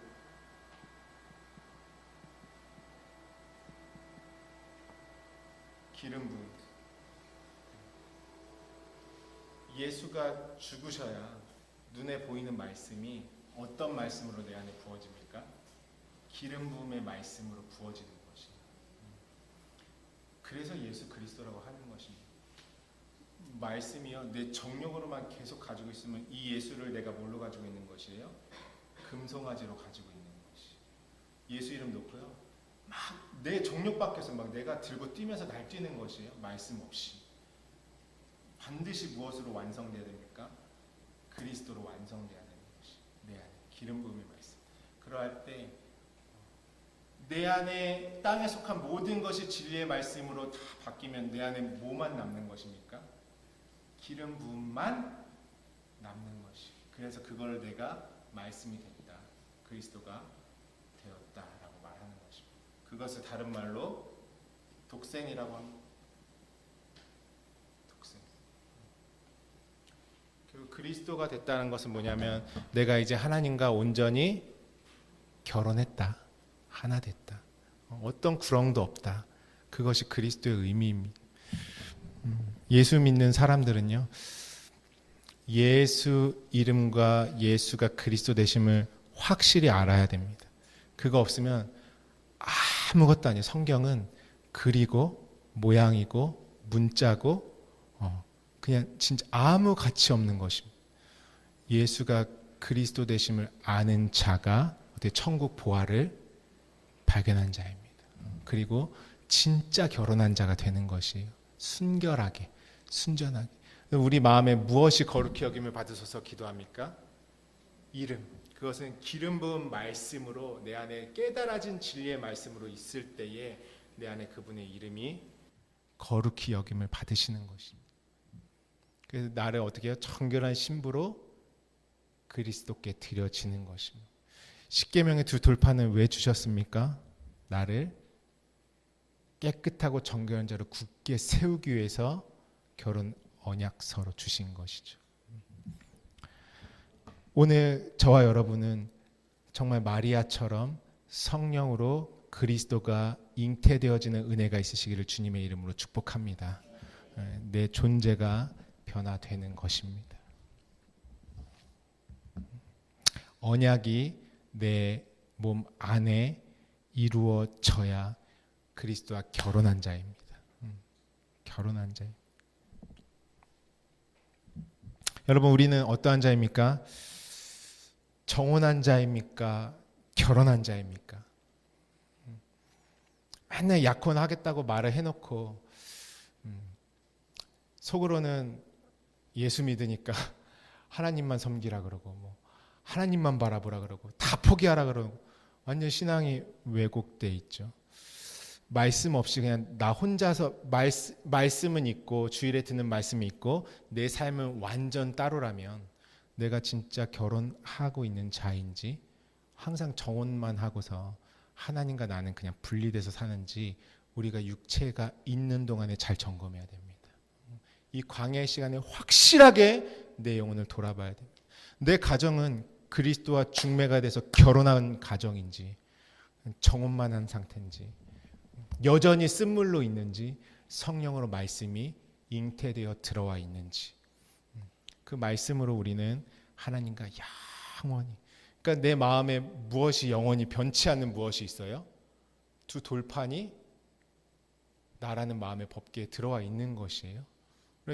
예수가 죽으셔야 눈에 보이는 말씀이 어떤 말씀으로 내 안에 부어집니까? 기름 부음의 말씀으로 부어지는 것이. 그래서 예수 그리스도라고 하는 것입니다. 말씀이요, 내 정욕으로만 계속 가지고 있으면 이 예수를 내가 뭘로 가지고 있는 것이에요? 금송아지로 가지고 있는 것이. 예수 이름 놓고요, 막 내 정욕 밖에서 막 내가 들고 뛰면서 날뛰는 것이에요. 말씀 없이. 반드시 무엇으로 완성돼야 됩니까? 그리스도로 완성돼야 되는 것이 내 안에 기름 부음의 말씀. 그러할 때 내 안에 땅에 속한 모든 것이 진리의 말씀으로 다 바뀌면 내 안에 뭐만 남는 것입니까? 기름 부음만 남는 것이. 그래서 그걸 내가 말씀이 됐다, 그리스도가 되었다라고 말하는 것입니다. 그것을 다른 말로 독생이라고 합니다. 독생. 그리고 그리스도가 됐다는 것은 뭐냐면 내가 이제 하나님과 온전히 결혼했다, 하나 됐다, 어떤 구렁도 없다. 그것이 그리스도의 의미입니다. 예수 믿는 사람들은요, 예수 이름과 예수가 그리스도 되심을 확실히 알아야 됩니다. 그거 없으면 아무것도 아니에요. 성경은 글이고 모양이고 문자고 그냥 진짜 아무 가치 없는 것입니다. 예수가 그리스도 되심을 아는 자가 어떻게 천국 보화를 발견한 자입니다. 그리고 진짜 결혼한 자가 되는 것이에요. 순결하게, 순전하게. 우리 마음에 무엇이 거룩히 여김을 받으소서 기도합니까? 이름. 그것은 기름 부은 말씀으로 내 안에 깨달아진 진리의 말씀으로 있을 때에 내 안에 그분의 이름이 거룩히 여김을 받으시는 것입니다. 그래서 나를 어떻게 해요? 정결한 신부로 그리스도께 드려지는 것입니다. 십계명의 두 돌판을 왜 주셨습니까? 나를 깨끗하고 정결한 자로 굳게 세우기 위해서 결혼 언약서로 주신 것이죠. 오늘 저와 여러분은 정말 마리아처럼 성령으로 그리스도가 잉태되어지는 은혜가 있으시기를 주님의 이름으로 축복합니다. 내 존재가 변화되는 것입니다. 언약이 내 몸 안에 이루어져야 그리스도와 결혼한 자입니다. 결혼한 자. 여러분, 우리는 어떠한 자입니까? 정혼한 자입니까? 결혼한 자입니까? 맨날 약혼하겠다고 말을 해놓고 속으로는 예수 믿으니까 하나님만 섬기라 그러고 뭐 하나님만 바라보라 그러고 다 포기하라 그러고 완전 신앙이 왜곡돼 있죠. 말씀 없이 그냥 나 혼자서 말씀은 있고 주일에 듣는 말씀이 있고 내 삶은 완전 따로라면 내가 진짜 결혼하고 있는 자인지 항상 정혼만 하고서 하나님과 나는 그냥 분리돼서 사는지 우리가 육체가 있는 동안에 잘 점검해야 됩니다. 이 광야의 시간에 확실하게 내 영혼을 돌아봐야 됩니다. 내 가정은 그리스도와 중매가 돼서 결혼한 가정인지 정혼만 한 상태인지 여전히 쓴물로 있는지 성령으로 말씀이 잉태되어 들어와 있는지 그 말씀으로 우리는 하나님과 영원히 그러니까 내 마음에 무엇이 영원히 변치 않는 무엇이 있어요? 두 돌판이 나라는 마음의 법궤에 들어와 있는 것이에요.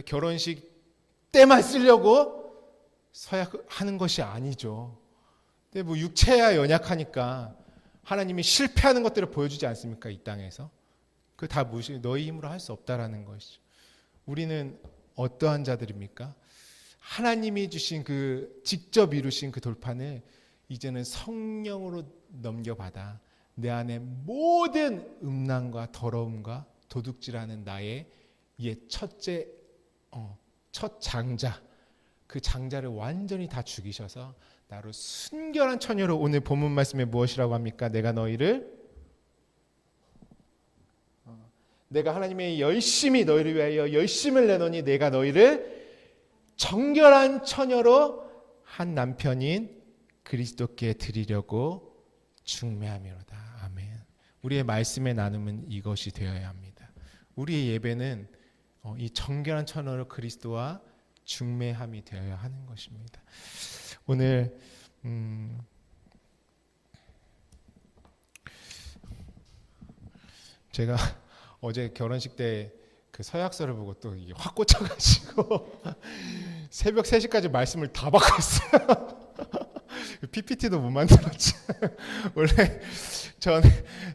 결혼식 때만 쓰려고 서약하는 것이 아니죠. 근데 뭐 육체야 연약하니까 하나님이 실패하는 것들을 보여주지 않습니까? 이 땅에서. 그 다 무시 너희 힘으로 할 수 없다라는 것이죠. 우리는 어떠한 자들입니까? 하나님이 주신 그 직접 이루신 그 돌판을 이제는 성령으로 넘겨받아 내 안에 모든 음란과 더러움과 도둑질하는 나의 첫째 첫 장자 그 장자를 완전히 다 죽이셔서 나로 순결한 처녀로 오늘 본문 말씀에 무엇이라고 합니까? 내가 하나님의 열심히 너희를 위하여 열심을 내노니 내가 너희를 정결한 처녀로 한 남편인 그리스도께 드리려고 중매하미로다. 아멘. 우리의 말씀의 나눔은 이것이 되어야 합니다. 우리의 예배는 이 정결한 처녀로 그리스도와 중매함이 되어야 하는 것입니다. 오늘 제가 어제 결혼식 때 그 서약서를 보고 또 이게 확 꽂혀가지고 새벽 3시까지 말씀을 다 바꿨어요. PPT도 못 만들었지. 원래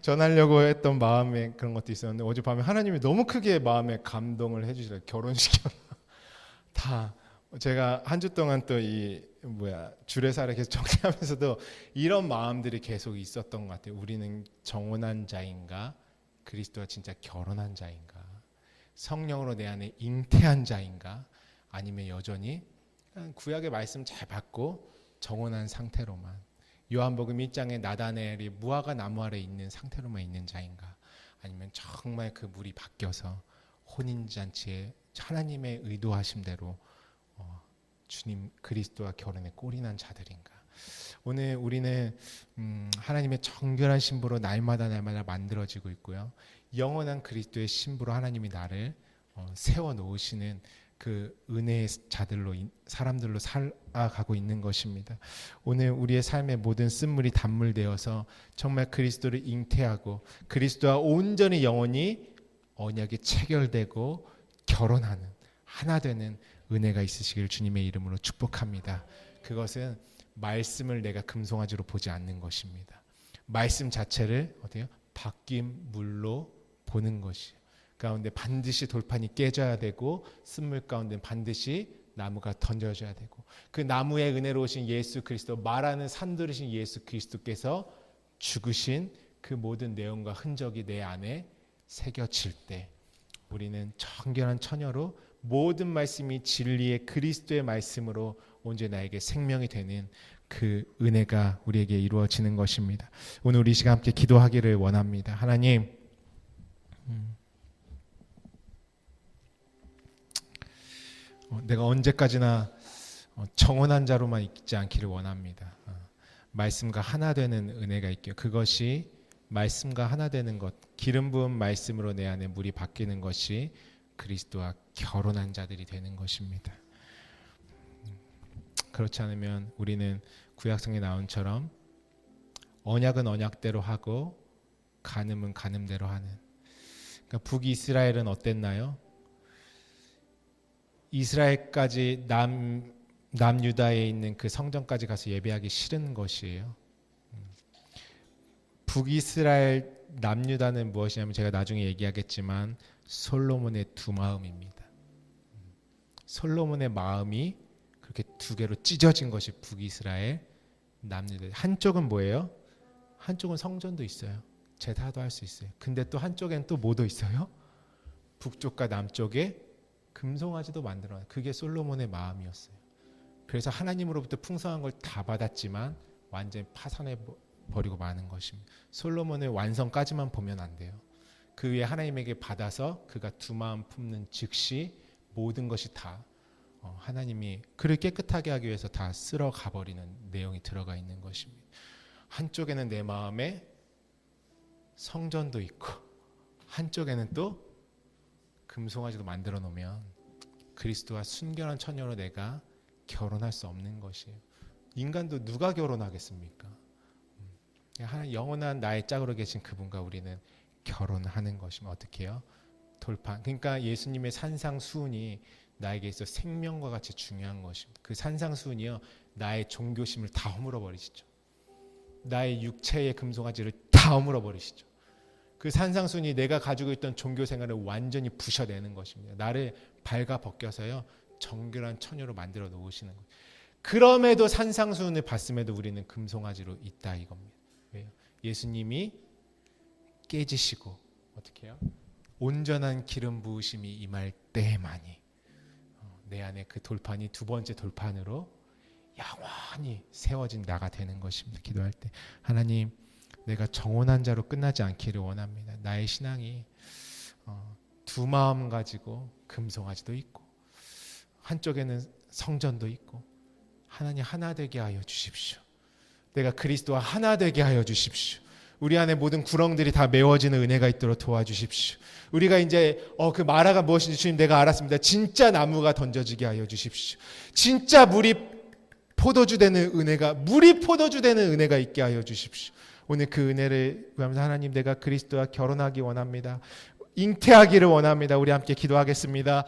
전하려고 했던 마음에 그런 것도 있었는데 어제 밤에 하나님이 너무 크게 마음에 감동을 해주시더라고요. 결혼식이었나. 다 제가 한 주 동안 또 주례사를 계속 정리하면서도 이런 마음들이 계속 있었던 것 같아요. 우리는 정혼한 자인가? 그리스도와 진짜 결혼한 자인가? 성령으로 내 안에 잉태한 자인가? 아니면 여전히 구약의 말씀 잘 받고 정혼한 상태로만 요한복음 1장에 나다나엘이 무화과 나무 아래 있는 상태로만 있는 자인가? 아니면 정말 그 물이 바뀌어서 혼인잔치에 하나님의 의도하심대로 주님 그리스도와 결혼에 꼴이 난 자들인가? 오늘 우리는 하나님의 정결한 신부로 날마다 만들어지고 있고요. 영원한 그리스도의 신부로 하나님이 나를 세워놓으시는 그 은혜의 자들로 사람들로 살아가고 있는 것입니다. 오늘 우리의 삶의 모든 쓴물이 단물되어서 정말 그리스도를 잉태하고 그리스도와 온전히 영원히 언약이 체결되고 결혼하는 하나 되는 은혜가 있으시길 주님의 이름으로 축복합니다. 그것은 말씀을 내가 금송아지로 보지 않는 것입니다. 말씀 자체를 바뀐 물로 보는 것이 가운데 반드시 돌판이 깨져야 되고 쓴물 가운데 반드시 나무가 던져져야 되고 그 나무의 은혜로우신 예수 그리스도 말하는 산들으신 예수 그리스도께서 죽으신 그 모든 내용과 흔적이 내 안에 새겨질 때 우리는 정결한 처녀로 모든 말씀이 진리의 그리스도의 말씀으로 온전히 나에게 생명이 되는 그 은혜가 우리에게 이루어지는 것입니다. 오늘 우리 시간 함께 기도하기를 원합니다. 하나님, 내가 언제까지나 정혼한 자로만 있지 않기를 원합니다. 말씀과 하나 되는 은혜가 있기를 그것이 말씀과 하나 되는 것 기름 부은 말씀으로 내 안에 물이 바뀌는 것이 그리스도와 결혼한 자들이 되는 것입니다. 그렇지 않으면 우리는 구약성에 나온처럼 언약은 언약대로 하고 간음은 간음대로 하는 그러니까 북이스라엘은 어땠나요? 이스라엘까지 남유다에 있는 그 성전까지 가서 예배하기 싫은 것이에요. 북이스라엘 남유다는 무엇이냐면 제가 나중에 얘기하겠지만 솔로몬의 두 마음입니다. 솔로몬의 마음이 그렇게 두 개로 찢어진 것이 북이스라엘 남유다. 한쪽은 뭐예요? 한쪽은 성전도 있어요. 제사도 할 수 있어요. 근데 또 한쪽엔 또 뭐도 있어요? 북쪽과 남쪽에 금송아지도 만들어요. 그게 솔로몬의 마음이었어요. 그래서 하나님으로부터 풍성한 걸 다 받았지만 완전히 파산해 버리고 마는 것입니다. 솔로몬의 완성까지만 보면 안 돼요. 그 위에 하나님에게 받아서 그가 두 마음 품는 즉시 모든 것이 다 하나님이 그를 깨끗하게 하기 위해서 다 쓸어 가버리는 내용이 들어가 있는 것입니다. 한쪽에는 내 마음에 성전도 있고 한쪽에는 또 금송아지도 만들어 놓으면 그리스도와 순결한 처녀로 내가 결혼할 수 없는 것이에요. 인간도 누가 결혼하겠습니까? 하나 영원한 나의 짝으로 계신 그분과 우리는 결혼하는 것이면 어떻게 해요? 돌파. 그러니까 예수님의 산상수훈이 나에게 있어 생명과 같이 중요한 것입니다. 그 산상수훈이요 나의 종교심을 다 허물어 버리시죠. 나의 육체의 금송아지를 다 허물어 버리시죠. 그 산상수훈이 내가 가지고 있던 종교 생활을 완전히 부셔내는 것입니다. 나를 발가 벗겨서요 정결한 처녀로 만들어 놓으시는 거예요. 그럼에도 산상수훈을 봤음에도 우리는 금송아지로 있다 이겁니다. 왜요? 예수님이 깨지시고 어떻게 해요? 온전한 기름 부으심이 임할 때만이 내 안에 그 돌판이 두 번째 돌판으로 영원히 세워진 나가 되는 것입니다. 기도할 때 하나님 내가 정혼한 자로 끝나지 않기를 원합니다. 나의 신앙이 두 마음 가지고 금송아지도 있고 한쪽에는 성전도 있고 하나님 하나 되게 하여 주십시오. 내가 그리스도와 하나 되게 하여 주십시오. 우리 안에 모든 구렁들이 다 메워지는 은혜가 있도록 도와주십시오. 우리가 이제 그 마라가 무엇인지 주님 내가 알았습니다. 진짜 나무가 던져지게 하여 주십시오. 진짜 물이 포도주 되는 은혜가 있게 하여 주십시오. 오늘 그 은혜를 구하면서 하나님 내가 그리스도와 결혼하기 원합니다. 잉태하기를 원합니다. 우리 함께 기도하겠습니다.